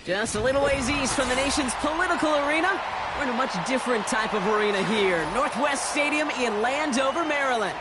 Just a little ways east from the nation's political arena, we're in a much different type of arena here. Northwest Stadium in Landover, Maryland.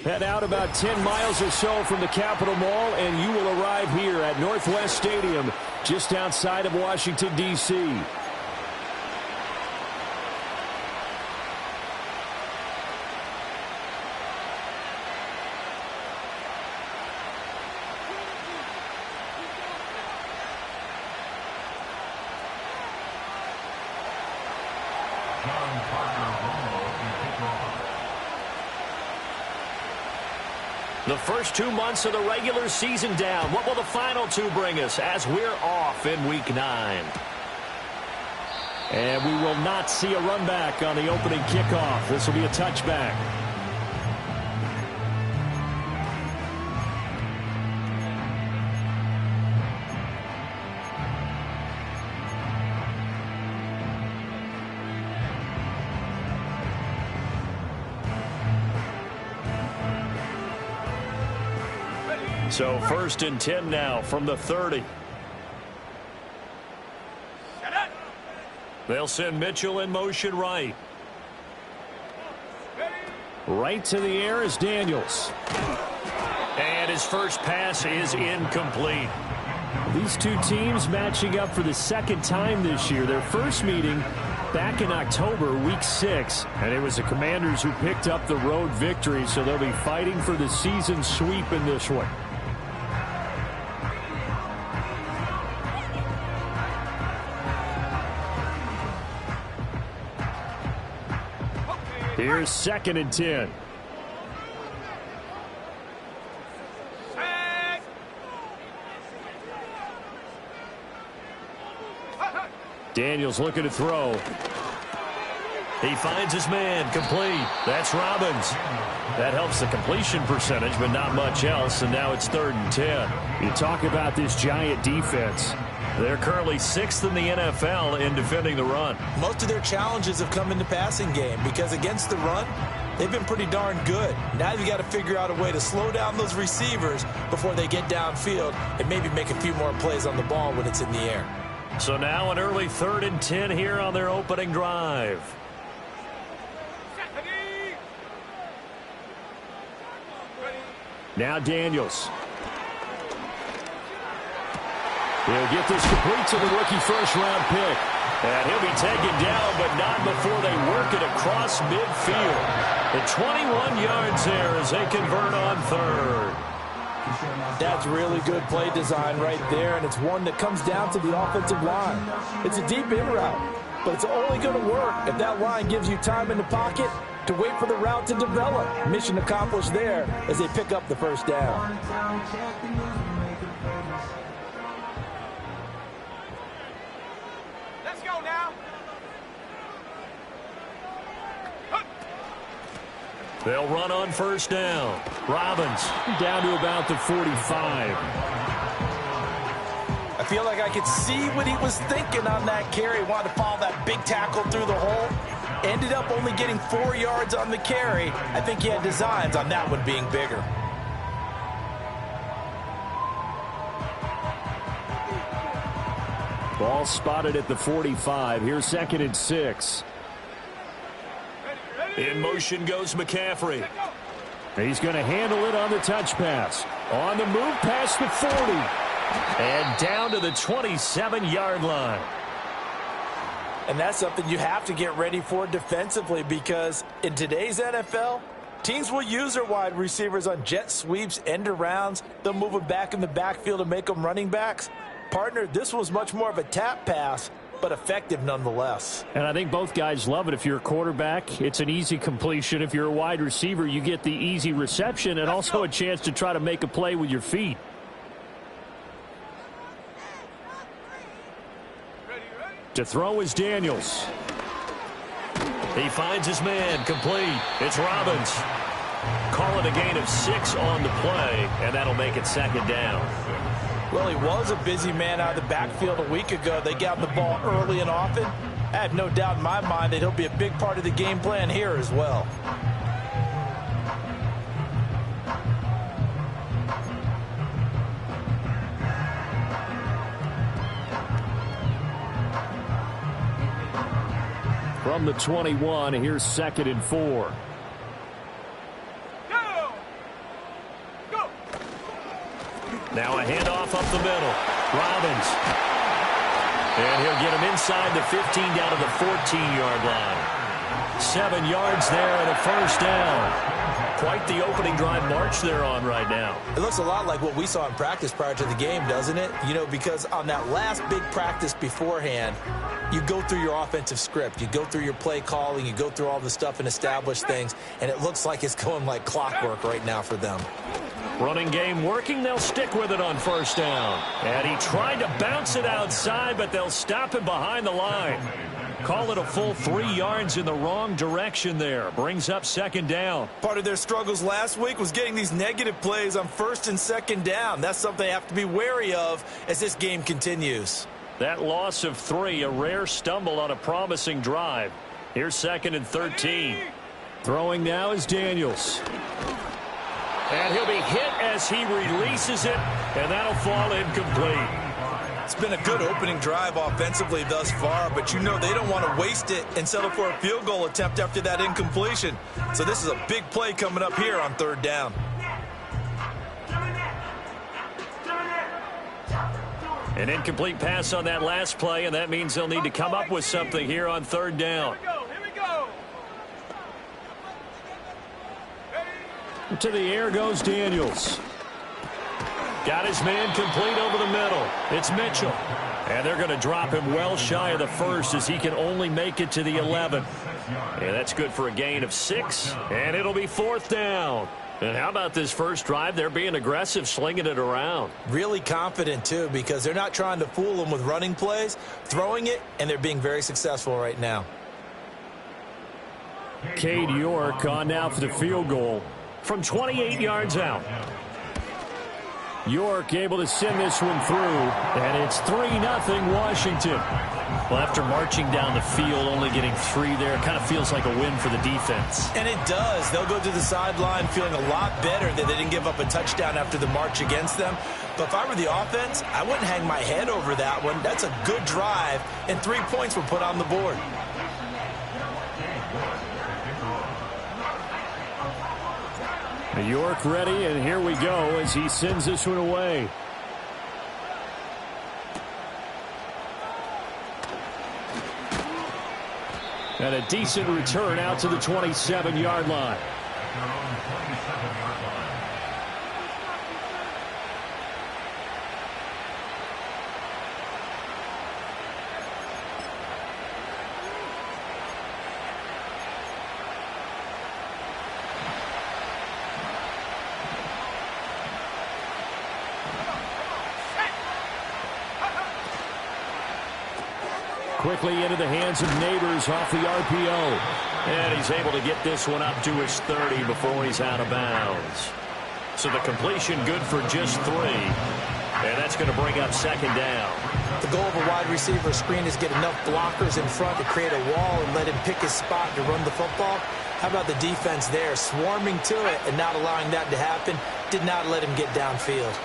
Head out about 10 miles or so from the Capitol Mall, and you will arrive here at Northwest Stadium, just outside of Washington, D.C. The first 2 months of the regular season down. What will the final 2 bring us as we're off in Week 9? And we will not see a run back on the opening kickoff. This will be a touchback. So 1st and 10 now from the 30. They'll send Mitchell in motion right. Right to the air is Daniels. And his first pass is incomplete. These 2 teams matching up for the 2nd time this year. Their first meeting back in October, Week 6. And it was the Commanders who picked up the road victory, so they'll be fighting for the season sweep in this one. Here's 2nd and 10. Daniels looking to throw. He finds his man, complete. That's Robbins. That helps the completion percentage, but not much else, and now it's 3rd and 10. You talk about this Giant defense. They're currently 6th in the NFL in defending the run. Most of their challenges have come in the passing game because against the run, they've been pretty darn good. Now you've got to figure out a way to slow down those receivers before they get downfield and maybe make a few more plays on the ball when it's in the air. So now an early 3rd and 10 here on their opening drive. Now Daniels. He'll get this complete to the rookie first-round pick. And he'll be taken down, but not before they work it across midfield. The 21 yards there as they convert on 3rd. That's really good play design right there, and it's one that comes down to the offensive line. It's a deep in route, but it's only going to work if that line gives you time in the pocket to wait for the route to develop. Mission accomplished there as they pick up the first down. They'll run on first down. Robbins down to about the 45. I feel like I could see what he was thinking on that carry. Wanted to follow that big tackle through the hole. Ended up only getting 4 yards on the carry. I think he had designs on that one being bigger. Ball spotted at the 45. Here's 2nd and 6. In motion goes McCaffrey. He's going to handle it on the touch pass. On the move past the 40. And down to the 27-yard line. And that's something you have to get ready for defensively because in today's NFL, teams will use their wide receivers on jet sweeps, end arounds. They'll move them back in the backfield and make them running backs. Partner, this was much more of a tap pass, but effective nonetheless. And I think both guys love it. If you're a quarterback, it's an easy completion. If you're a wide receiver, you get the easy reception and also a chance to try to make a play with your feet. To throw is Daniels. He finds his man, complete. It's Robbins. Call it a gain of 6 on the play, and that'll make it second down. Well, he was a busy man out of the backfield a week ago. They got the ball early and often. I have no doubt in my mind that he'll be a big part of the game plan here as well. From the 21, here's 2nd and 4. Now a handoff up the middle. Robbins. And he'll get him inside the 15 down to the 14-yard line. 7 yards there and a first down. Quite the opening drive march they're on right now. It looks a lot like what we saw in practice prior to the game, doesn't it? You know, because on that last big practice beforehand, you go through your offensive script. You go through your play calling. You go through all the stuff and establish things. And it looks like it's going like clockwork right now for them. Running game working. They'll stick with it on first down. And he tried to bounce it outside, but they'll stop him behind the line. Call it a full 3 yards in the wrong direction there. Brings up second down. Part of their struggles last week was getting these negative plays on first and second down. That's something they have to be wary of as this game continues. That loss of 3, a rare stumble on a promising drive. Here's 2nd and 13. Throwing now is Daniels. And he'll be hit as he releases it, and that'll fall incomplete. It's been a good opening drive offensively thus far, but you know they don't want to waste it and settle for a field goal attempt after that incompletion. So this is a big play coming up here on 3rd down. An incomplete pass on that last play, and that means they'll need to come up with something here on 3rd down. Here we go. To the air goes Daniels. Got his man complete over the middle. It's Mitchell. And they're going to drop him well shy of the first as he can only make it to the 11. And that's good for a gain of 6. And it'll be 4th down. And how about this first drive? They're being aggressive, slinging it around. Really confident, too, because they're not trying to fool them with running plays, throwing it, and they're being very successful right now. Cade York on now for the field goal from 28 yards out. York able to send this one through, and it's 3-0 Washington. Well, after marching down the field, only getting 3 there, it kind of feels like a win for the defense. And it does. They'll go to the sideline feeling a lot better that they didn't give up a touchdown after the march against them. But if I were the offense, I wouldn't hang my head over that one. That's a good drive, and 3 points were put on the board. York ready, and here we go as he sends this one away. And a decent return out to the 27-yard line. Quickly into the hands of Neighbors off the RPO. And he's able to get this one up to his 30 before he's out of bounds. So the completion good for just 3. And that's going to bring up second down. The goal of a wide receiver screen is get enough blockers in front to create a wall and let him pick his spot to run the football. How about the defense there, swarming to it and not allowing that to happen? Did not let him get downfield.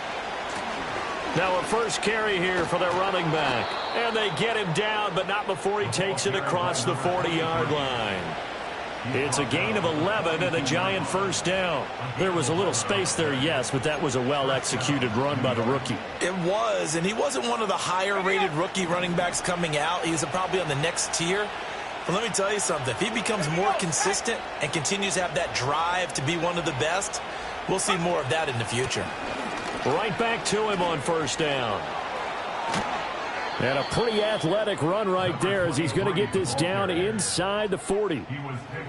Now a first carry here for their running back. And they get him down, but not before he takes it across the 40-yard line. It's a gain of 11 and a giant first down. There was a little space there, yes, but that was a well-executed run by the rookie. It was, and he wasn't one of the higher-rated rookie running backs coming out. He was probably on the next tier. But let me tell you something. If he becomes more consistent and continues to have that drive to be one of the best, we'll see more of that in the future. Right back to him on first down. And a pretty athletic run right there as he's going to get this down inside the 40.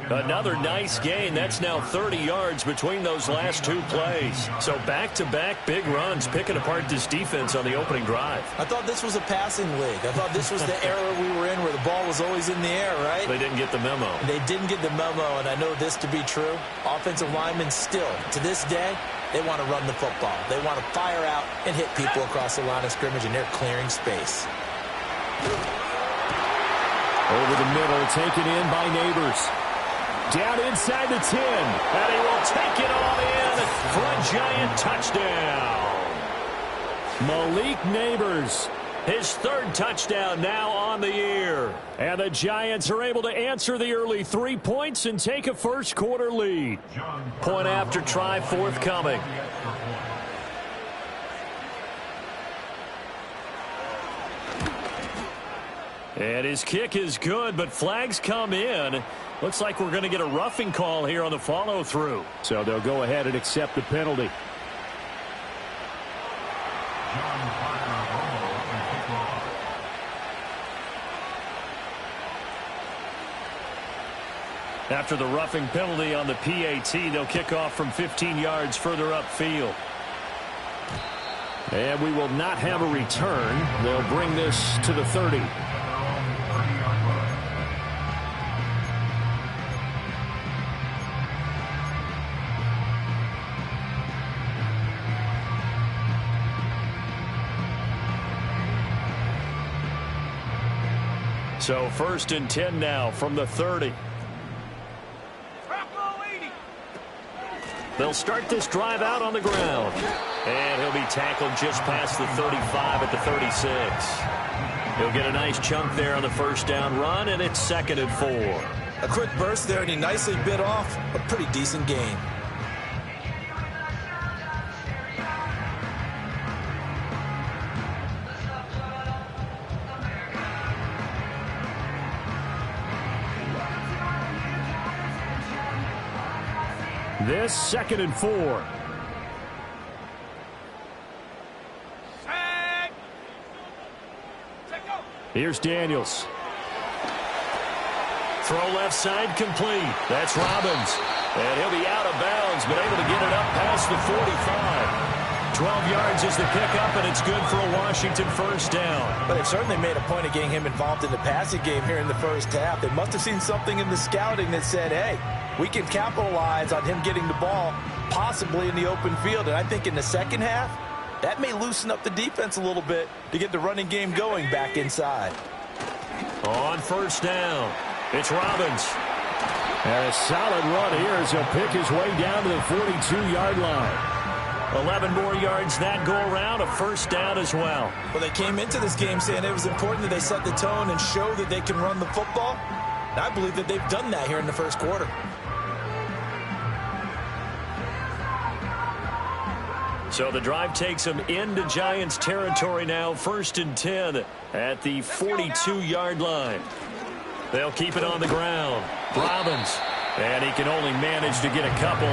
Another nice gain. That's now 30 yards between those last two plays. So back-to-back big runs, picking apart this defense on the opening drive. I thought this was a passing league. I thought this was the era we were in where the ball was always in the air, right? They didn't get the memo. They didn't get the memo, and I know this to be true. Offensive linemen still, to this day, they want to run the football. They want to fire out and hit people across the line of scrimmage, and they're clearing space. Over the middle, taken in by Neighbors. Down inside the 10, and he will take it all in for a Giant touchdown. Malik Neighbors, his third touchdown now on the year. And the Giants are able to answer the early 3 points and take a first quarter lead. Point after try forthcoming. And his kick is good, but flags come in. Looks like we're going to get a roughing call here on the follow-through. So they'll go ahead and accept the penalty. After the roughing penalty on the PAT, they'll kick off from 15 yards further upfield. And we will not have a return. They'll bring this to the 30. So 1st and 10 now from the 30. They'll start this drive out on the ground. And he'll be tackled just past the 35 at the 36. He'll get a nice chunk there on the first down run, and it's 2nd and 4. A quick burst there, and he nicely bit off a pretty decent gain. This 2nd and 4. Here's Daniels. Throw left side complete. That's Robbins. And he'll be out of bounds, but able to get it up past the 45. 12 yards is the pickup, and it's good for a Washington first down. But they've certainly made a point of getting him involved in the passing game here in the first half. They must have seen something in the scouting that said, hey, we can capitalize on him getting the ball possibly in the open field. And I think in the second half, that may loosen up the defense a little bit to get the running game going back inside. On first down, it's Robbins. And a solid run here as he'll pick his way down to the 42-yard line. 11 more yards that go around, a first down as well. Well, they came into this game saying it was important that they set the tone and show that they can run the football. And I believe that they've done that here in the first quarter. So the drive takes them into Giants territory now, 1st and 10 at the 42-yard line. They'll keep it on the ground. Robbins, and he can only manage to get a couple.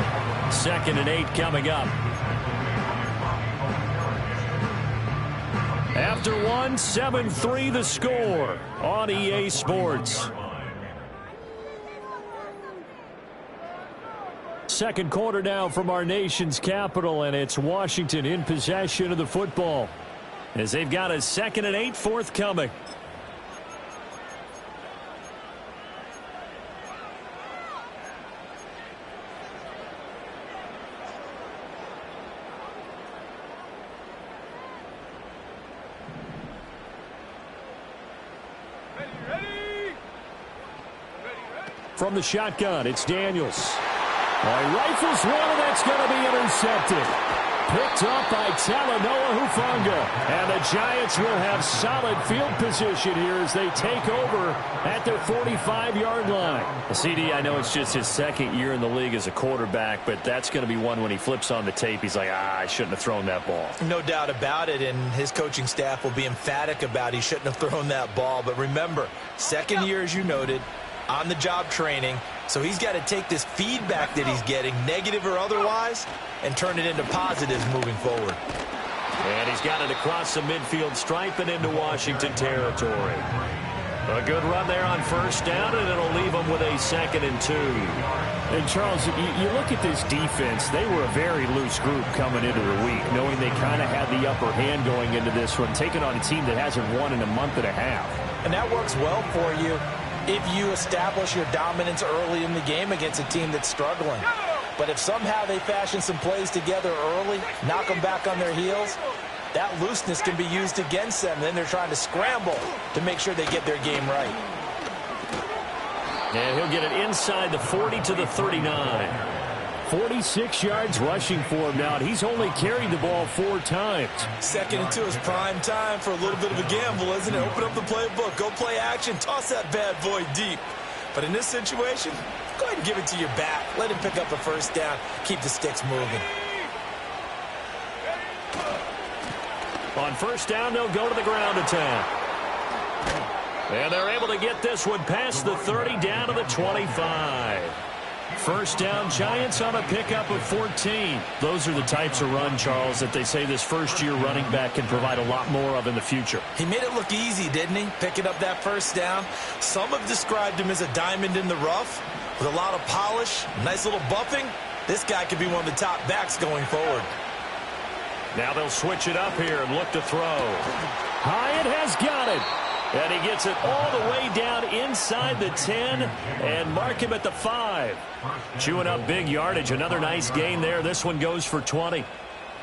2nd and 8 coming up. After one, 7-3 the score on EA Sports. Second quarter now from our nation's capital, and it's Washington in possession of the football as they've got a 2nd and 8 forthcoming. From the shotgun, it's Daniels. Rifles one, and that's going to be intercepted. Picked up by Talanoa Hufanga. And the Giants will have solid field position here as they take over at their 45-yard line. Well, CD, I know it's just his 2nd year in the league as a quarterback, but that's going to be one when he flips on the tape, he's like, I shouldn't have thrown that ball. No doubt about it, and his coaching staff will be emphatic about he shouldn't have thrown that ball. But remember, 2nd year, as you noted, on-the-job training. So he's got to take this feedback that he's getting, negative or otherwise, and turn it into positives moving forward. And he's got it across the midfield stripe and into Washington territory. A good run there on first down, and it'll leave them with a 2nd and 2. And, Charles, you look at this defense, they were a very loose group coming into the week, knowing they kind of had the upper hand going into this one, taking on a team that hasn't won in a month and a half. And that works well for you if you establish your dominance early in the game against a team that's struggling. But if somehow they fashion some plays together early, knock them back on their heels, that looseness can be used against them. Then they're trying to scramble to make sure they get their game right. And he'll get it inside the 40 to the 39. 46 yards rushing for him now, and he's only carried the ball 4 times. 2nd and 2 is prime time for a little bit of a gamble, isn't it? Open up the playbook, go play action, toss that bad boy deep. But in this situation, go ahead and give it to your back. Let him pick up a first down. Keep the sticks moving. On first down, they'll go to the ground attack. And they're able to get this one past the 30 down to the 25. First down, Giants on a pickup of 14. Those are the types of run, Charles, that they say this first-year running back can provide a lot more of in the future. He made it look easy, didn't he? Picking up that first down. Some have described him as a diamond in the rough with a lot of polish, nice little buffing. This guy could be one of the top backs going forward. Now they'll switch it up here and look to throw. Hyatt has got it. And he gets it all the way down inside the 10 and mark him at the 5. Chewing up big yardage. Another nice gain there. This one goes for 20.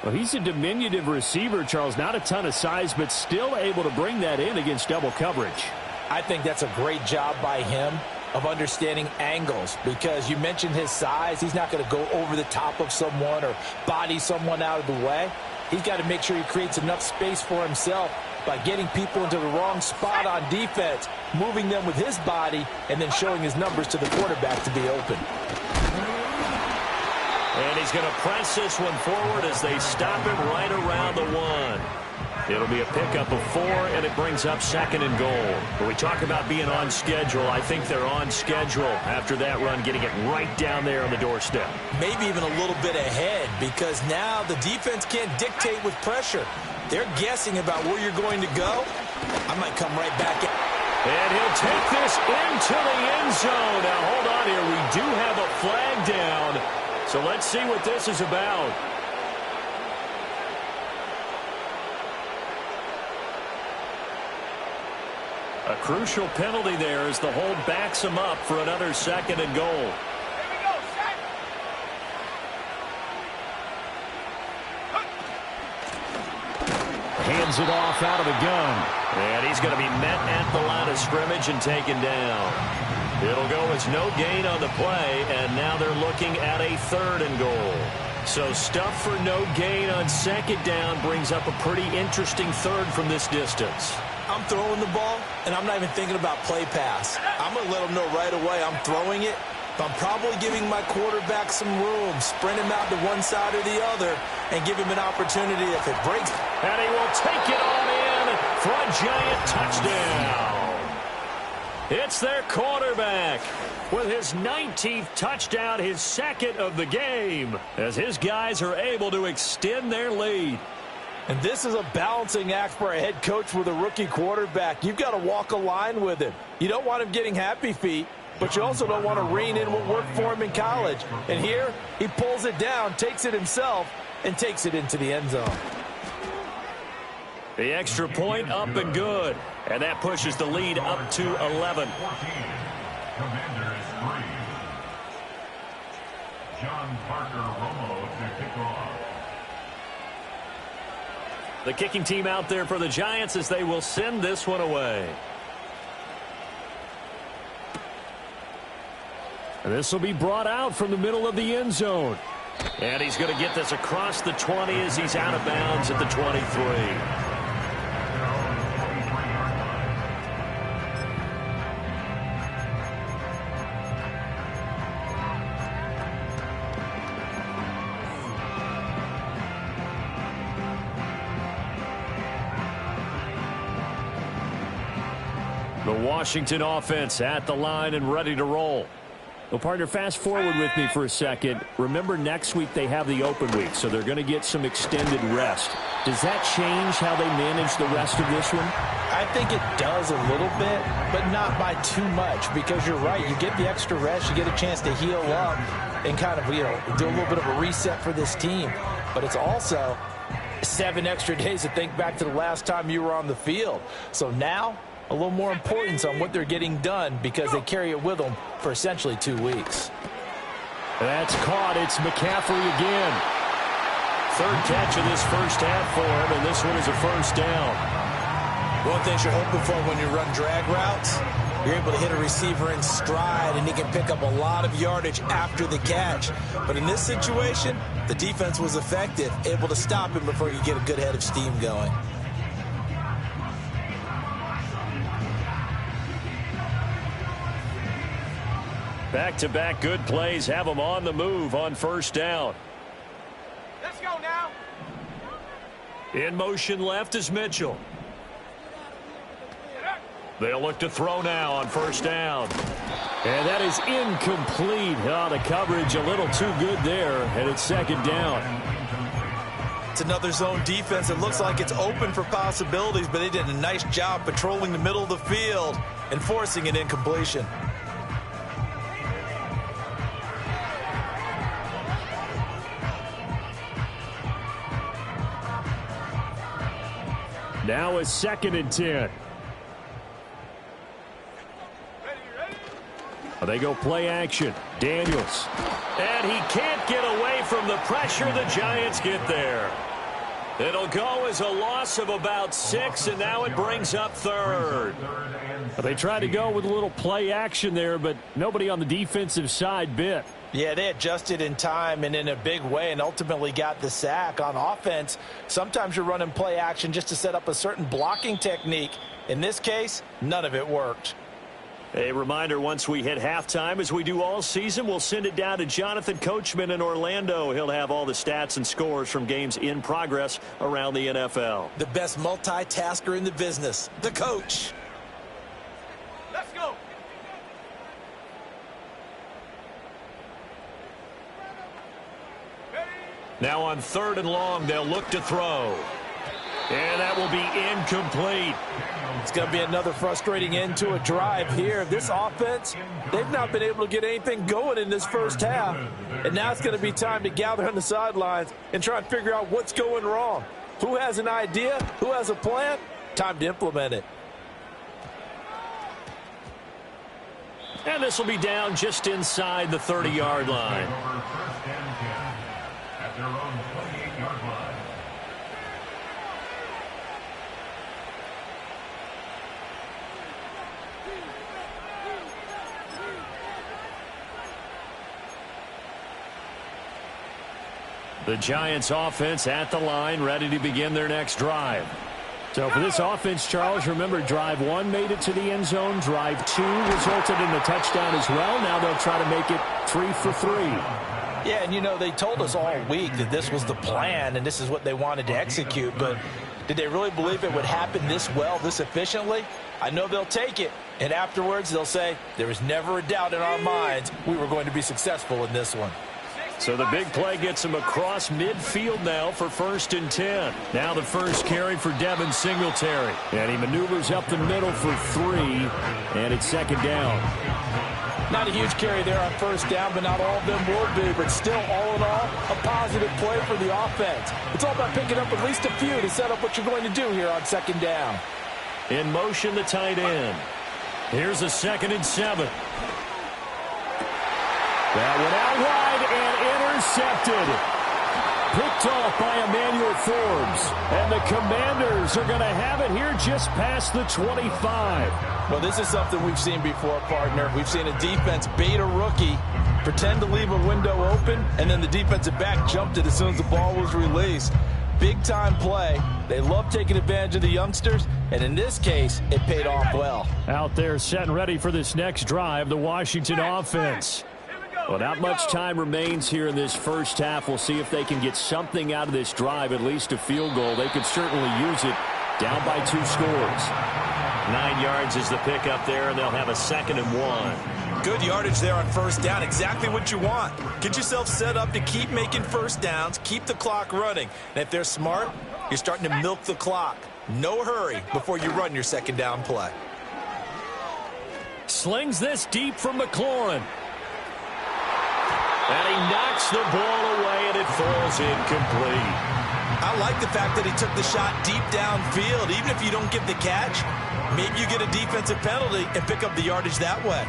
Well, he's a diminutive receiver, Charles. Not a ton of size, but still able to bring that in against double coverage. I think that's a great job by him of understanding angles, because you mentioned his size. He's not going to go over the top of someone or body someone out of the way. He's got to make sure he creates enough space for himself by getting people into the wrong spot on defense, moving them with his body, and then showing his numbers to the quarterback to be open. And he's going to press this one forward as they stop him right around the 1. It'll be a pickup of 4, and it brings up 2nd and goal. When we talk about being on schedule, I think they're on schedule after that run, getting it right down there on the doorstep. Maybe even a little bit ahead, because now the defense can't dictate with pressure. They're guessing about where you're going to go. I might come right back in. And he'll take this into the end zone. Now, hold on here. We do have a flag down. So let's see what this is about. A crucial penalty there as the hold backs him up for another 2nd and goal. Hands it off out of the gun. And he's going to be met at the line of scrimmage and taken down. It'll go as no gain on the play, and now they're looking at a 3rd and goal. So stuff for no gain on 2nd down brings up a pretty interesting 3rd from this distance. I'm throwing the ball, and I'm not even thinking about play pass. I'm going to let them know right away I'm throwing it, but I'm probably giving my quarterback some room, sprint him out to one side or the other, and give him an opportunity if it breaks. And he will take it on in for a Giant touchdown. It's their quarterback with his 19th touchdown, his 2nd of the game, as his guys are able to extend their lead. And this is a balancing act for a head coach with a rookie quarterback. You've got to walk a line with him. You don't want him getting happy feet, but you also don't want to rein in what worked for him in college. And here, he pulls it down, takes it himself, and takes it into the end zone. The extra point up and good. And that pushes the lead up to 11. Commanders 3. John Parker Romo to kick off. The kicking team out there for the Giants as they will send this one away. And this will be brought out from the middle of the end zone. And he's going to get this across the 20 as he's out of bounds at the 23. The Washington offense at the line and ready to roll. Well, partner, fast forward with me for a second. Remember, next week they have the open week, so they're going to get some extended rest. Does that change how they manage the rest of this one? I think it does a little bit, but not by too much, because you're right. You get the extra rest, you get a chance to heal up and kind of, do a little bit of a reset for this team. But it's also 7 extra days to think back to the last time you were on the field. So now, a little more importance on what they're getting done because they carry it with them for essentially 2 weeks. That's caught. It's McCaffrey again. Third catch of this first half for him, and this one is a first down. One thing you're hoping for when you run drag routes, you're able to hit a receiver in stride, and he can pick up a lot of yardage after the catch. But in this situation, the defense was effective, able to stop him before you get a good head of steam going. Back-to-back good plays have them on the move on first down. Let's go now. In motion left is Mitchell. They'll look to throw now on first down. And that is incomplete. Oh, the coverage a little too good there, and it's second down. It's another zone defense. It looks like it's open for possibilities, but they did a nice job patrolling the middle of the field and forcing an incompletion. Now a 2nd and 10. They go play action. Daniels. And he can't get away from the pressure. The Giants get there. It'll go as a loss of about 6, and now it brings up third. They tried to go with a little play action there, but nobody on the defensive side bit. Yeah, they adjusted in time and in a big way and ultimately got the sack. On offense, sometimes you're running play action just to set up a certain blocking technique. In this case, none of it worked. A reminder, once we hit halftime, as we do all season, we'll send it down to Jonathan Coachman in Orlando. He'll have all the stats and scores from games in progress around the NFL. The best multitasker in the business, the coach. Let's go. Now on 3rd and long, they'll look to throw. And that will be incomplete. It's going to be another frustrating end to a drive here. This offense, they've not been able to get anything going in this first half. And now it's going to be time to gather on the sidelines and try and figure out what's going wrong. Who has an idea? Who has a plan? Time to implement it. And this will be down just inside the 30-yard line. First and 10 at their own 28-yard line. The Giants offense at the line, ready to begin their next drive. So for this offense, Charles, remember, drive 1 made it to the end zone. Drive 2 resulted in a touchdown as well. Now they'll try to make it 3 for 3. Yeah, and they told us all week that this was the plan and this is what they wanted to execute, but did they really believe it would happen this well, this efficiently? I know they'll take it, and afterwards they'll say, there was never a doubt in our minds we were going to be successful in this one. So the big play gets him across midfield now for 1st and 10. Now the first carry for Devin Singletary. And he maneuvers up the middle for 3, and it's 2nd down. Not a huge carry there on 1st down, but not all of them will be. But still, all in all, a positive play for the offense. It's all about picking up at least a few to set up what you're going to do here on 2nd down. In motion, the tight end. Here's a 2nd and 7. That went out wide and intercepted. Picked off by Emmanuel Forbes. And the Commanders are going to have it here just past the 25. Well, this is something we've seen before, partner. We've seen a defense bait a rookie, pretend to leave a window open, and then the defensive back jumped it as soon as the ball was released. Big-time play. They love taking advantage of the youngsters, and in this case, it paid off well. Out there set and ready for this next drive, the Washington offense. Well, not much time remains here in this first half. We'll see if they can get something out of this drive, at least a field goal. They could certainly use it, down by 2 scores. 9 yards is the pickup there, and they'll have a 2nd and 1. Good yardage there on first down. Exactly what you want. Get yourself set up to keep making first downs, keep the clock running. And if they're smart, you're starting to milk the clock. No hurry before you run your second down play. Slings this deep from McLaurin. And he knocks the ball away, and it falls incomplete. I like the fact that he took the shot deep downfield. Even if you don't get the catch, maybe you get a defensive penalty and pick up the yardage that way.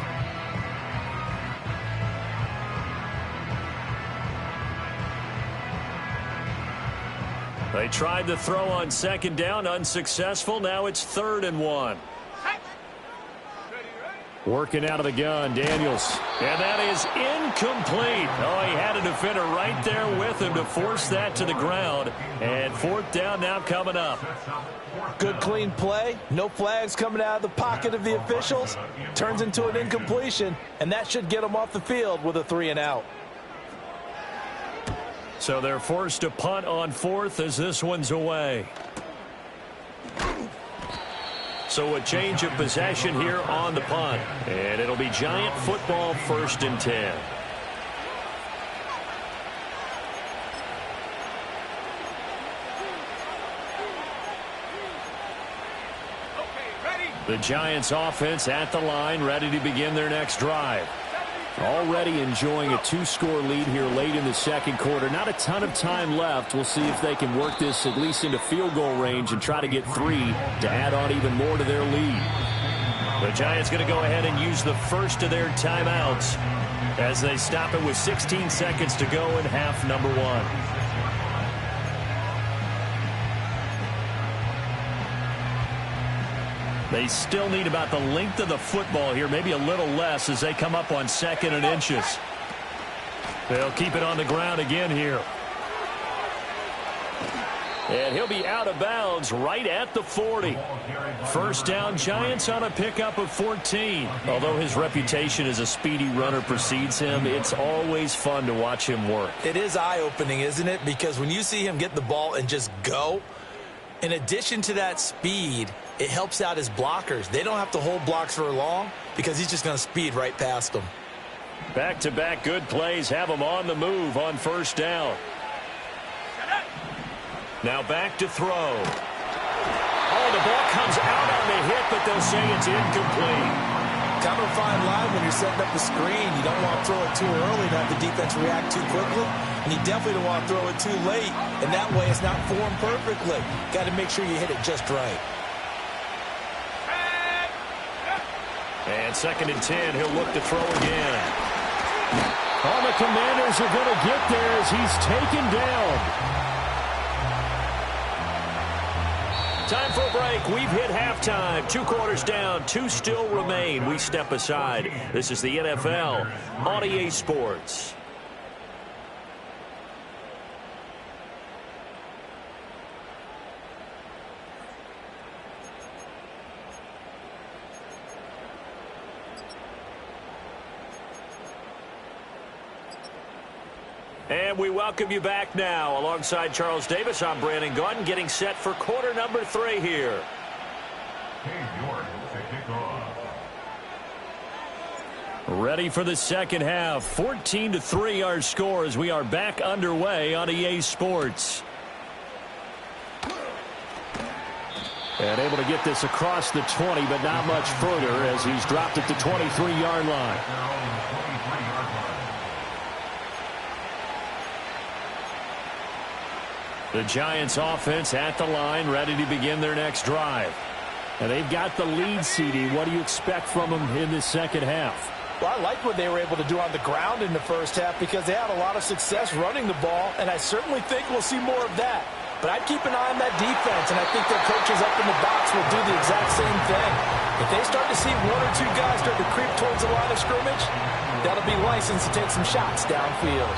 They tried to throw on second down, unsuccessful. Now it's 3rd and 1. Working out of the gun, Daniels. And that is incomplete. Oh, he had a defender right there with him to force that to the ground. And 4th down now coming up. Good clean play. No flags coming out of the pocket of the officials. Turns into an incompletion, and that should get them off the field with a 3 and out. So they're forced to punt on 4th as this one's away. So a change of possession here on the punt. And it'll be Giant football, 1st and 10. The Giants offense at the line, ready to begin their next drive. Already enjoying a 2-score lead here late in the second quarter. Not a ton of time left. We'll see if they can work this at least into field goal range and try to get 3 to add on even more to their lead. The Giants going to go ahead and use the first of their timeouts as they stop it with 16 seconds to go in half number 1. They still need about the length of the football here, maybe a little less as they come up on 2nd and inches. They'll keep it on the ground again here. And he'll be out of bounds right at the 40. First down, Giants on a pickup of 14. Although his reputation as a speedy runner precedes him, it's always fun to watch him work. It is eye-opening, isn't it? Because when you see him get the ball and just go, in addition to that speed, it helps out his blockers. They don't have to hold blocks for long because he's just going to speed right past them. Back-to-back good plays have him on the move on first down. Now back to throw. Oh, the ball comes out on the hit, but they'll say it's incomplete. Kind of a fine line when you're setting up the screen. You don't want to throw it too early to have the defense react too quickly. And you definitely don't want to throw it too late. And that way it's not formed perfectly. Got to make sure you hit it just right. And 2nd and 10, he'll look to throw again. Oh, the Commanders are going to get there as he's taken down. Time for a break. We've hit halftime. 2 quarters down. 2 still remain. We step aside. This is the NFL on EA Sports. And we welcome you back now. Alongside Charles Davis, I'm Brandon Gaudin, getting set for quarter number 3 here. Ready for the second half. 14-3 our score as we are back underway on EA Sports. And able to get this across the 20, but not much further as he's dropped at the 23-yard line. The Giants offense at the line, ready to begin their next drive. And they've got the lead, CD. What do you expect from them in the second half? Well, I like what they were able to do on the ground in the first half because they had a lot of success running the ball, and I certainly think we'll see more of that. But I'd keep an eye on that defense, and I think their coaches up in the box will do the exact same thing. If they start to see 1 or 2 guys start to creep towards the line of scrimmage, that'll be licensed to take some shots downfield.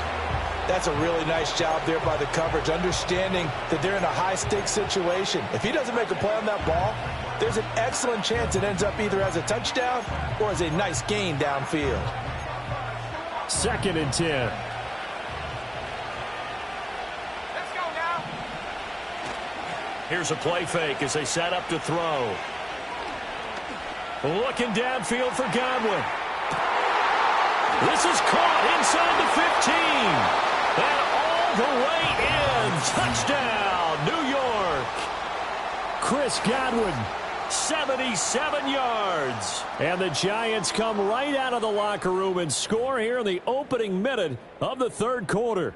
That's a really nice job there by the coverage, understanding that they're in a high-stakes situation. If he doesn't make a play on that ball, there's an excellent chance it ends up either as a touchdown or as a nice gain downfield. 2nd and 10. Let's go now. Here's a play fake as they set up to throw. Looking downfield for Godwin. This is caught inside the 15. And all the way in. Touchdown, New York. Chris Godwin. 77 yards. And the Giants come right out of the locker room and score here in the opening minute of the third quarter.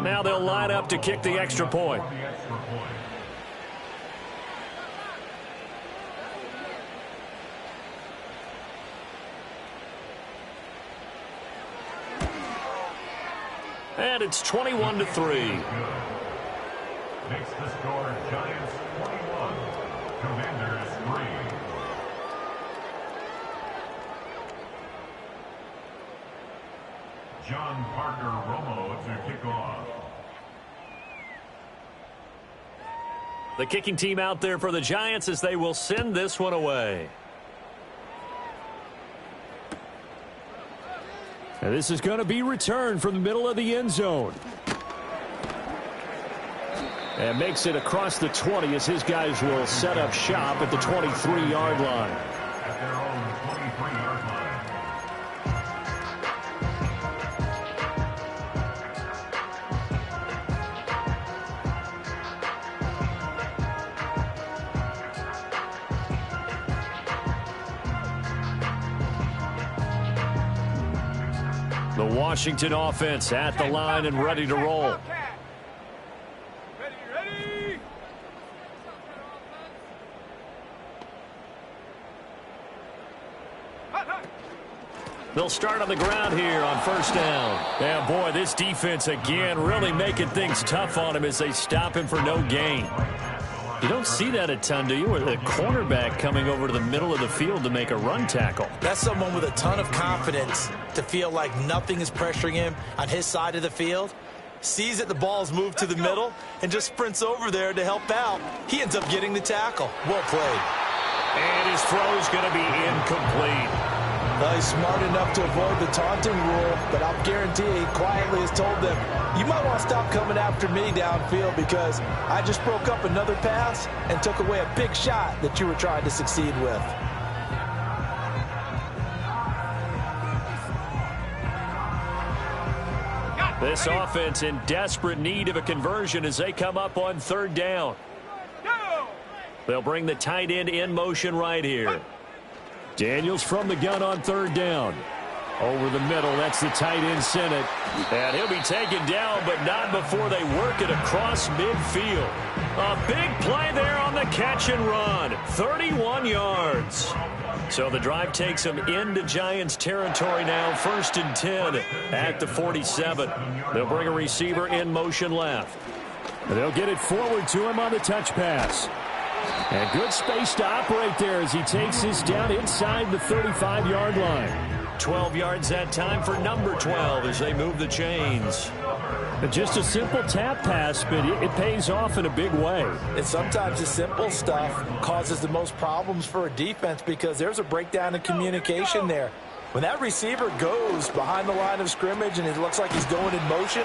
Now they'll line up to kick the extra point. And it's 21-3. Makes the score Giants 21, Commanders 3. John Parker Romo to kick off. The kicking team out there for the Giants as they will send this one away. And this is going to be returned from the middle of the end zone. And makes it across the 20 as his guys will set up shop at the 23-yard line. At their own 23-yard line. The Washington offense at the line and ready to roll. Ready. They'll start on the ground here on first down. And boy, this defense again really making things tough on him as they stop him for no gain. You don't see that a ton, do you? With a cornerback coming over to the middle of the field to make a run tackle. That's someone with a ton of confidence to feel like nothing is pressuring him on his side of the field. Sees that the ball's moved to the middle and just sprints over there to help out. He ends up getting the tackle. Well played. And his throw is going to be incomplete. Well, he's smart enough to avoid the taunting rule, but I'll guarantee he quietly has told them, you might want to stop coming after me downfield because I just broke up another pass and took away a big shot that you were trying to succeed with. This offense in desperate need of a conversion as they come up on third down. They'll bring the tight end in motion right here. Daniels from the gun on third down. Over the middle, that's the tight end Senate. And he'll be taken down, but not before they work it across midfield. A big play there on the catch and run. 31 yards. So the drive takes them into Giants territory now. 1st and 10 at the 47. They'll bring a receiver in motion left. And they'll get it forward to him on the touch pass. And good space to operate there as he takes this down inside the 35-yard line. 12 yards that time for number 12 as they move the chains. Just a simple tap pass, but it pays off in a big way. And sometimes the simple stuff causes the most problems for a defense because there's a breakdown in communication there. When that receiver goes behind the line of scrimmage and it looks like he's going in motion,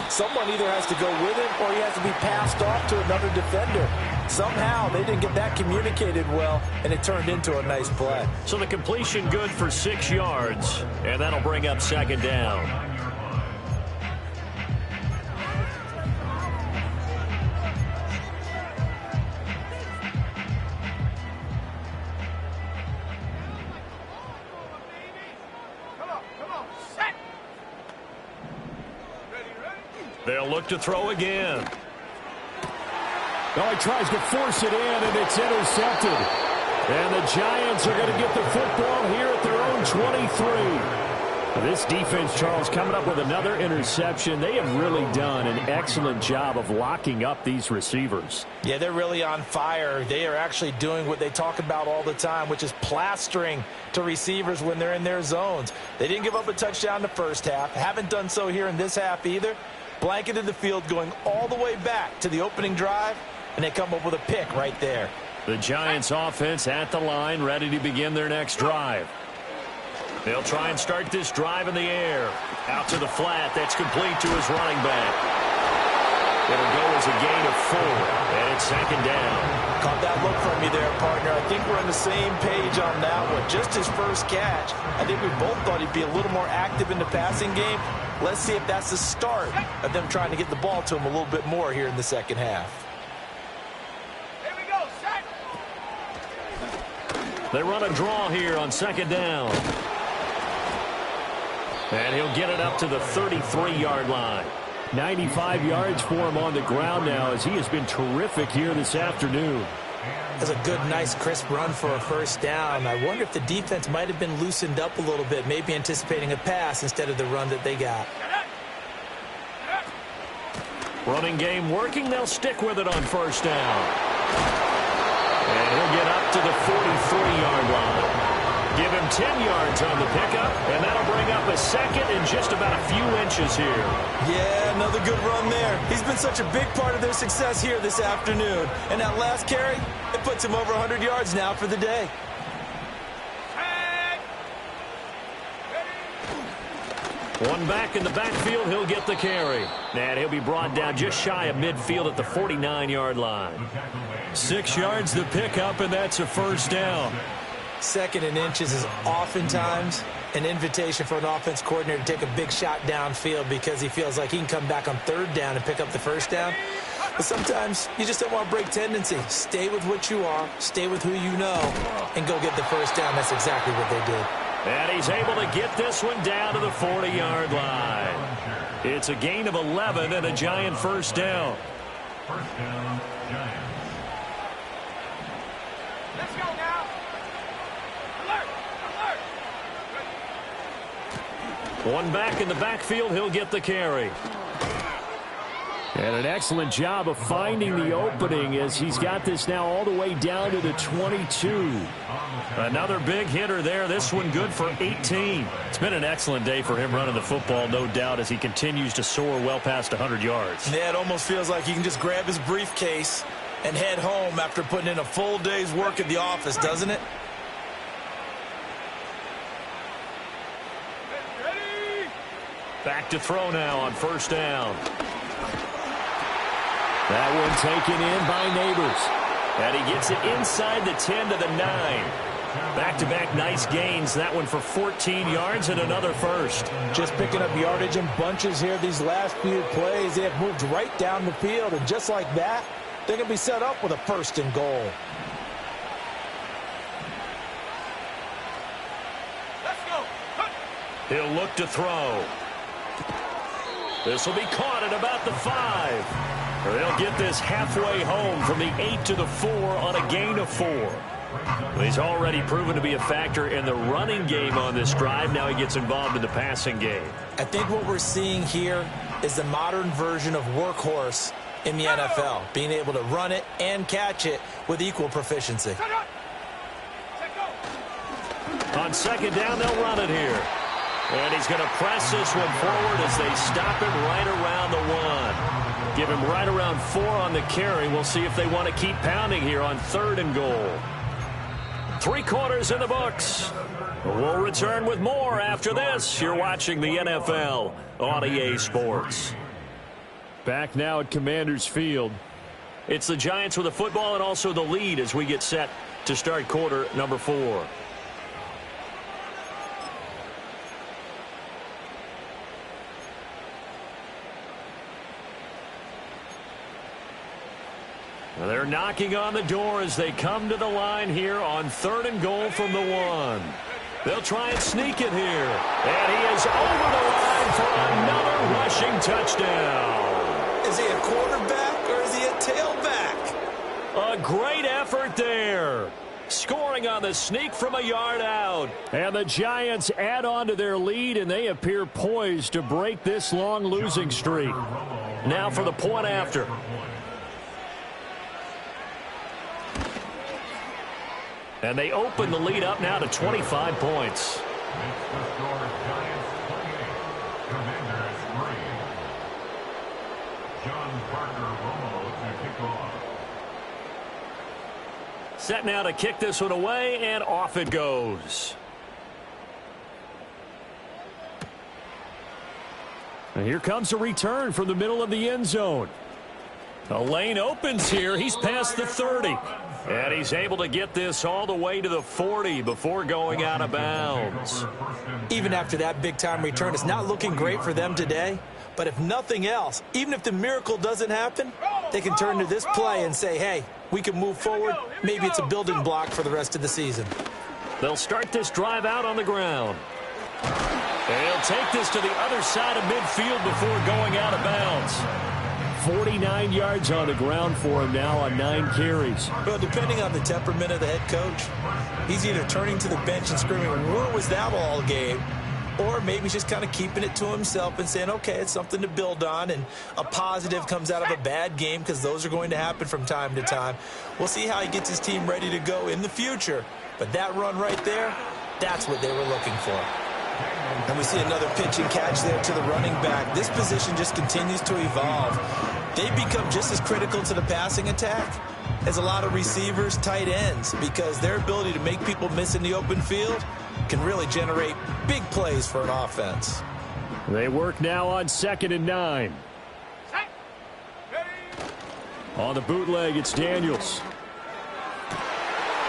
someone either has to go with him or he has to be passed off to another defender. Somehow they didn't get that communicated well, and it turned into a nice play. So the completion good for 6 yards, and that'll bring up second down. They'll look to throw again. Oh, he tries to force it in, and it's intercepted. And the Giants are going to get the football here at their own 23. This defense, Charles, coming up with another interception. They have really done an excellent job of locking up these receivers. Yeah, they're really on fire. They are actually doing what they talk about all the time, which is plastering to receivers when they're in their zones. They didn't give up a touchdown the first half. Haven't done so here in this half either. Blanketed the field going all the way back to the opening drive, and they come up with a pick right there. The Giants offense at the line, ready to begin their next drive. They'll try and start this drive in the air. Out to the flat. That's complete to his running back. It'll go as a gain of 4, and it's second down. Caught that look from you there, partner. I think we're on the same page on that one. Just his first catch. I think we both thought he'd be a little more active in the passing game. Let's see if that's the start of them trying to get the ball to him a little bit more here in the second half. Here we go, set. They run a draw here on second down. And he'll get it up to the 33-yard line. 95 yards for him on the ground now as he has been terrific here this afternoon. That's a good, nice, crisp run for a first down. I wonder if the defense might have been loosened up a little bit, maybe anticipating a pass instead of the run that they got. Running game working. They'll stick with it on first down. And he'll get up to the 43-yard line. Give him 10 yards on the pickup, and that'll bring up a second in just about a few inches here. Yeah, another good run there. He's been such a big part of their success here this afternoon. And that last carry, it puts him over 100 yards now for the day. One back in the backfield, he'll get the carry. And he'll be brought down just shy of midfield at the 49-yard line. 6 yards the pickup, and that's a first down. Second and inches is oftentimes an invitation for an offense coordinator to take a big shot downfield because he feels like he can come back on third down and pick up the first down. But sometimes you just don't want to break tendency. Stay with what you are, stay with who you know, and go get the first down. That's exactly what they did. And he's able to get this one down to the 40-yard line. It's a gain of 11 and a Giant first down. First down, Giants. Let's go now. Alert! Alert! One back in the backfield, he'll get the carry. And an excellent job of finding the opening as he's got this now all the way down to the 22. Another big hitter there. This one good for 18. It's been an excellent day for him running the football, no doubt, as he continues to soar well past 100 yards. Yeah, it almost feels like he can just grab his briefcase and head home after putting in a full day's work at the office, doesn't it? Ready? Back to throw now on first down. That one taken in by Neighbors. And he gets it inside the 10 to the 9. Back-to-back nice gains. That one for 14 yards and another first. Just picking up yardage in bunches here these last few plays. They have moved right down the field, and just like that, they're going to be set up with a first and goal. Let's go. He'll look to throw. This will be caught at about the 5. They'll get this halfway home from the 8 to the 4 on a gain of 4. He's already proven to be a factor in the running game on this drive. Now he gets involved in the passing game. I think what we're seeing here is the modern version of workhorse in the NFL, being able to run it and catch it with equal proficiency. Set up. Set go. On second down, they'll run it here. And he's going to press this one forward as they stop it right around the 1. Give him right around 4 on the carry. We'll see if they want to keep pounding here on third and goal. 3 quarters in the books. We'll return with more after this. You're watching the NFL on EA Sports. Back now at Commanders Field. It's the Giants with the football and also the lead as we get set to start quarter number 4. They're knocking on the door as they come to the line here on third and goal from the 1. They'll try and sneak it here. And he is over the line for another rushing touchdown. Is he a quarterback or is he a tailback? A great effort there. Scoring on the sneak from a yard out. And the Giants add on to their lead, and they appear poised to break this long losing streak. Now for the point after. And they open the lead up now to 25 points. Makes the score Giants 28, Commanders 3. John Parker Romo to kick off. Set now to kick this one away, and off it goes. And here comes a return from the middle of the end zone. A lane opens here. He's past the 30. And he's able to get this all the way to the 40 before going out of bounds. Even after that big-time return, it's not looking great for them today. But if nothing else, even if the miracle doesn't happen, they can turn to this play and say, hey, we can move forward. Maybe it's a building block for the rest of the season. They'll start this drive out on the ground. They'll take this to the other side of midfield before going out of bounds. 49 yards on the ground for him now on 9 carries. Well, depending on the temperament of the head coach, he's either turning to the bench and screaming, where was that all game? Or maybe he's just kind of keeping it to himself and saying, okay, it's something to build on, and a positive comes out of a bad game because those are going to happen from time to time. We'll see how he gets his team ready to go in the future. But that run right there, that's what they were looking for. And we see another pitch and catch there to the running back. This position just continues to evolve. They become just as critical to the passing attack as a lot of receivers, tight ends, because their ability to make people miss in the open field can really generate big plays for an offense. They work now on 2nd and 9. On the bootleg, it's Daniels.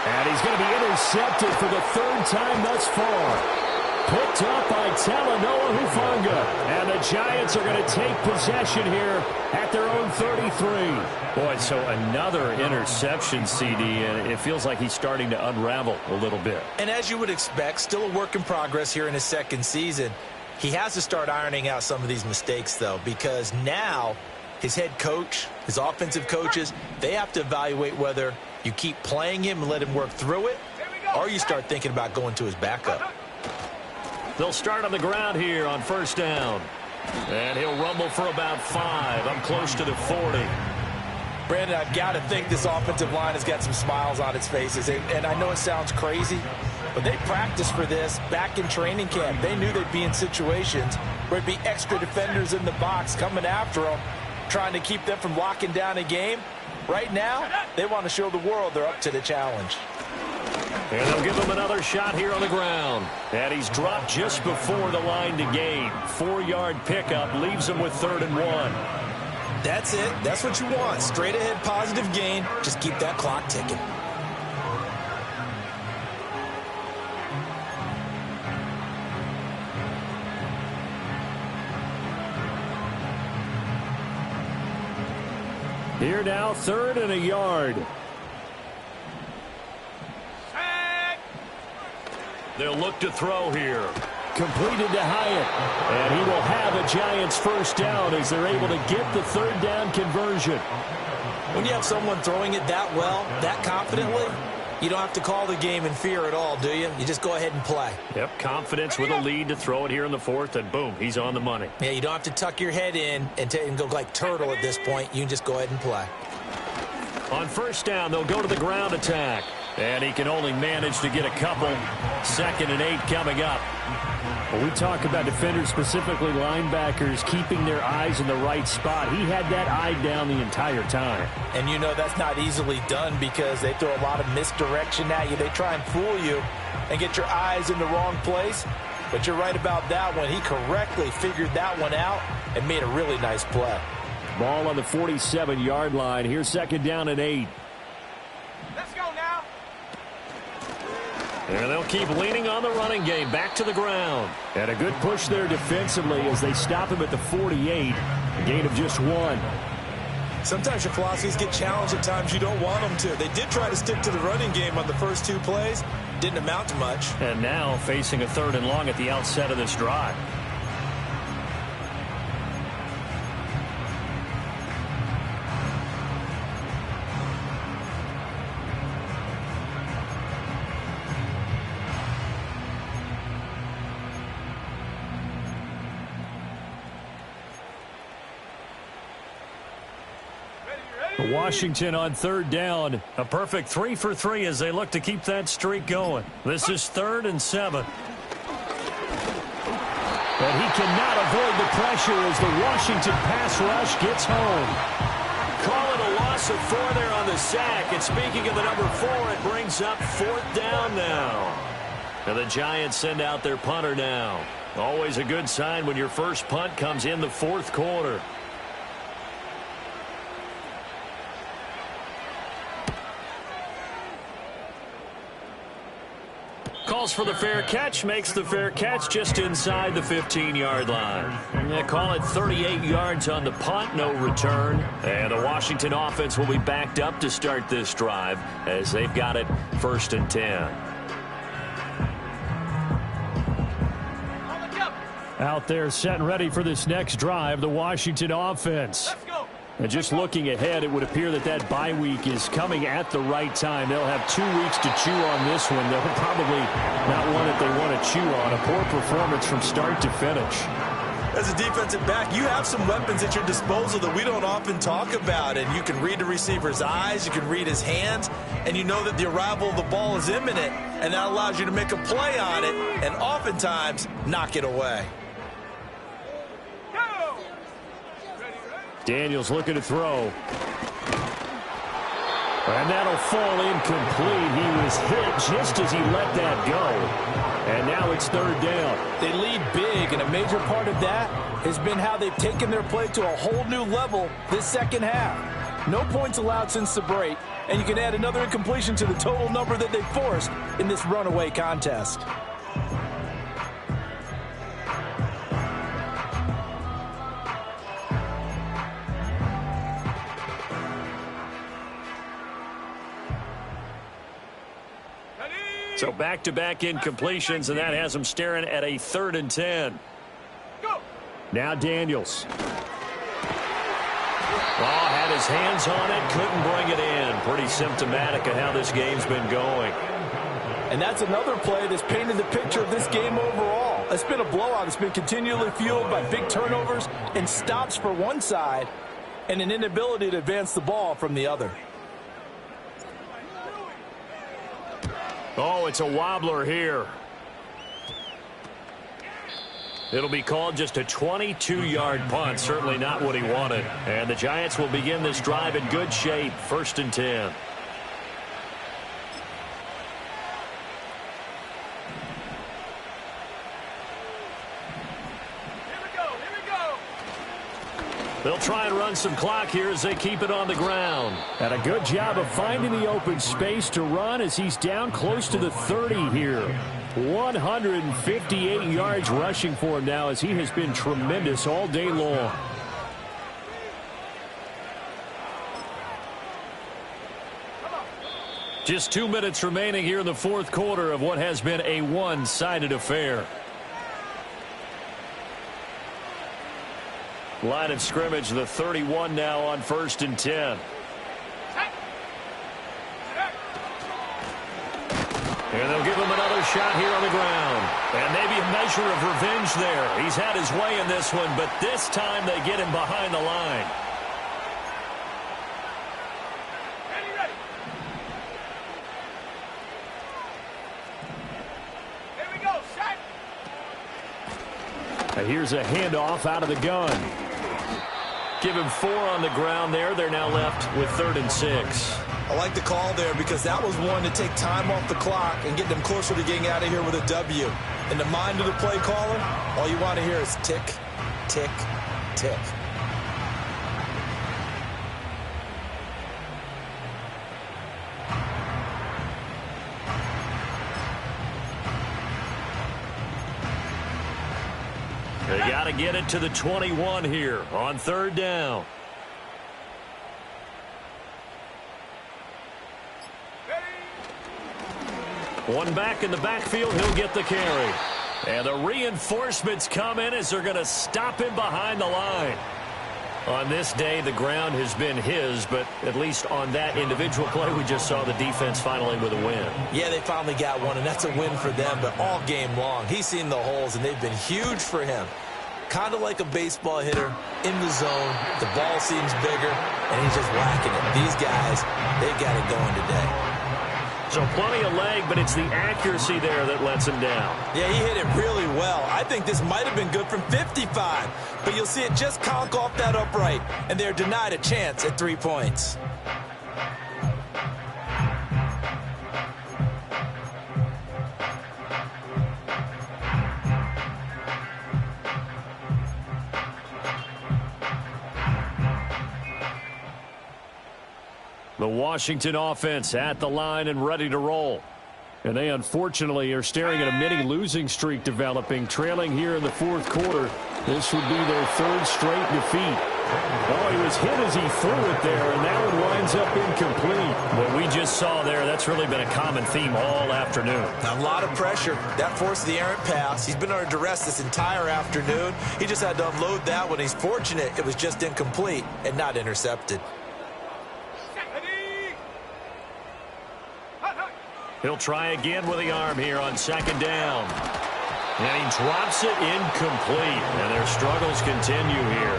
And he's going to be intercepted for the 3rd time thus far. Picked up by Talanoa Hufanga. And the Giants are going to take possession here at their own 33. Boy, so another interception, CD, and it feels like he's starting to unravel a little bit. And as you would expect, still a work in progress here in his 2nd season. He has to start ironing out some of these mistakes, though, because now his head coach, his offensive coaches, they have to evaluate whether you keep playing him and let him work through it, or you start thinking about going to his backup. They'll start on the ground here on 1st down. And he'll rumble for about 5. I'm close to the 40. Brandon, I've got to think this offensive line has got some smiles on its faces. And I know it sounds crazy, but they practiced for this back in training camp. They knew they'd be in situations where it'd be extra defenders in the box coming after them, trying to keep them from locking down a game. Right now, they want to show the world they're up to the challenge. And they'll give him another shot here on the ground. And he's dropped just before the line to gain. 4-yard pickup leaves him with 3rd and 1. That's it. That's what you want. Straight ahead positive gain. Just keep that clock ticking. Here now, 3rd and a yard. They'll look to throw here. Completed to Hyatt. And he will have a Giants 1st down as they're able to get the 3rd down conversion. When you have someone throwing it that well, that confidently, you don't have to call the game in fear at all, do you? You just go ahead and play. Yep, confidence with a lead to throw it here in the 4th, and boom, he's on the money. Yeah, you don't have to tuck your head in and go like turtle at this point. You can just go ahead and play. On 1st down, they'll go to the ground attack. And he can only manage to get a couple. 2nd and 8 coming up. When we talk about defenders, specifically linebackers, keeping their eyes in the right spot, he had that eye down the entire time. And you know that's not easily done because they throw a lot of misdirection at you. They try and fool you and get your eyes in the wrong place. But you're right about that one. He correctly figured that one out and made a really nice play. Ball on the 47-yard line. Here's 2nd down and 8. Let's go now. And they'll keep leaning on the running game. Back to the ground. And a good push there defensively as they stop him at the 48. A gain of just 1. Sometimes your philosophies get challenged at times you don't want them to. They did try to stick to the running game on the first 2 plays. Didn't amount to much. And now facing a 3rd and long at the outset of this drive. Washington on 3rd down. A perfect 3 for 3 as they look to keep that streak going. This is 3rd and 7. But he cannot avoid the pressure as the Washington pass rush gets home. Call it a loss of 4 there on the sack. And speaking of the number 4, it brings up 4th down now. And the Giants send out their punter now. Always a good sign when your first punt comes in the fourth quarter. Calls for the fair catch, makes the fair catch just inside the 15-yard line. Yeah, call it 38 yards on the punt, no return. And the Washington offense will be backed up to start this drive as they've got it 1st and 10. Out there set and ready for this next drive, the Washington offense. Let's go. And just looking ahead, it would appear that that bye week is coming at the right time. They'll have 2 weeks to chew on this one. They'll probably not one that they want to chew on. A poor performance from start to finish. As a defensive back, you have some weapons at your disposal that we don't often talk about. And you can read the receiver's eyes, you can read his hands, and you know that the arrival of the ball is imminent. And that allows you to make a play on it and oftentimes knock it away. Daniels looking to throw. And that'll fall incomplete. He was hit just as he let that go. And now it's 3rd down. They lead big, and a major part of that has been how they've taken their play to a whole new level this second half. No points allowed since the break, and you can add another incompletion to the total number that they forced in this runaway contest. So back-to-back incompletions, and that has them staring at a 3rd and 10. Go. Now Daniels. Oh, had his hands on it, couldn't bring it in. Pretty symptomatic of how this game's been going. And that's another play that's painted the picture of this game overall. It's been a blowout. It's been continually fueled by big turnovers and stops for one side and an inability to advance the ball from the other. Oh, it's a wobbler here. It'll be called just a 22-yard punt. Certainly not what he wanted. And the Giants will begin this drive in good shape. 1st and 10. They'll try and run some clock here as they keep it on the ground. And a good job of finding the open space to run as he's down close to the 30 here. 158 yards rushing for him now as he has been tremendous all day long. Just 2 minutes remaining here in the fourth quarter of what has been a one-sided affair. Line of scrimmage, the 31 now on 1st and 10. And they'll give him another shot here on the ground. And maybe a measure of revenge there. He's had his way in this one, but this time they get him behind the line. Here we go, set. Here's a handoff out of the gun. Give him 4 on the ground there. They're now left with 3rd and 6. I like the call there because that was one to take time off the clock and get them closer to getting out of here with a W. In the mind of the play caller, all you want to hear is tick, tick, tick. They got to get it to the 21 here on 3rd down. One back in the backfield, he'll get the carry. And the reinforcements come in as they're going to stop him behind the line. On this day, the ground has been his, but at least on that individual play, we just saw the defense finally with a win. Yeah, they finally got one, and that's a win for them, but all game long, he's seen the holes, and they've been huge for him. Kind of like a baseball hitter in the zone. The ball seems bigger, and he's just whacking it. These guys, they got it going today. So plenty of leg, but it's the accuracy there that lets him down. Yeah, he hit it really well. I think this might have been good from 55, but you'll see it just conk off that upright, and they're denied a chance at 3 points. The Washington offense at the line and ready to roll. And they unfortunately are staring at a mini losing streak developing, trailing here in the fourth quarter. This would be their third straight defeat. Oh, he was hit as he threw it there, and that one winds up incomplete. What we just saw there, that's really been a common theme all afternoon. A lot of pressure. That forced the errant pass. He's been under duress this entire afternoon. He just had to unload that one. He's fortunate it was just incomplete and not intercepted. He'll try again with the arm here on second down. And he drops it incomplete. And their struggles continue here.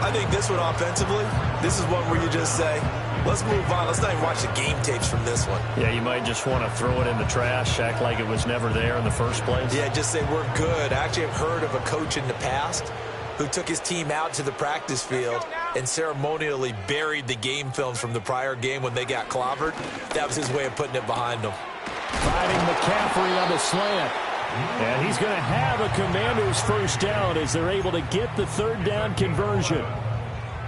I think this one offensively, this is one where you just say, let's move on. Let's not even watch the game tapes from this one. Yeah, you might just want to throw it in the trash, act like it was never there in the first place. Yeah, just say we're good. I actually have heard of a coach in the past who took his team out to the practice field and ceremonially buried the game film from the prior game when they got clobbered. That was his way of putting it behind them. Fighting McCaffrey on the slant. And he's going to have a Commanders first down as they're able to get the third down conversion.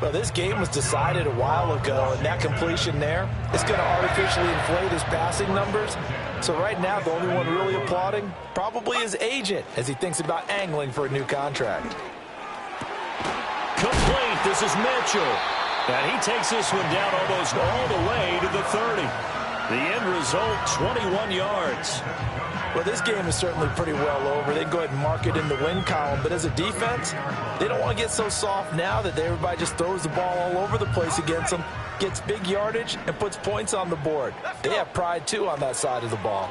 Well, this game was decided a while ago, and that completion there is going to artificially inflate his passing numbers. So right now, the only one really applauding probably his agent as he thinks about angling for a new contract. Complete. This is Mitchell. And he takes this one down almost all the way to the 30. The end result, 21 yards. Well, this game is certainly pretty well over. They can go ahead and mark it in the win column. But as a defense, they don't want to get so soft now that everybody just throws the ball all over the place against them, gets big yardage, and puts points on the board. They have pride, too, on that side of the ball.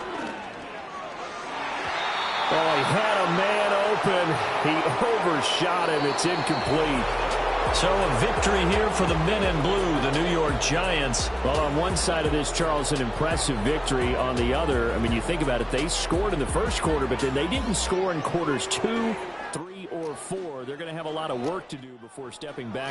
Oh, he had a man open. He overshot him. It's incomplete. So a victory here for the men in blue, the New York Giants. Well, on one side of this, Charles, an impressive victory. On the other, I mean, you think about it, they scored in the first quarter, but then they didn't score in quarters 2, 3, or 4. They're going to have a lot of work to do before stepping back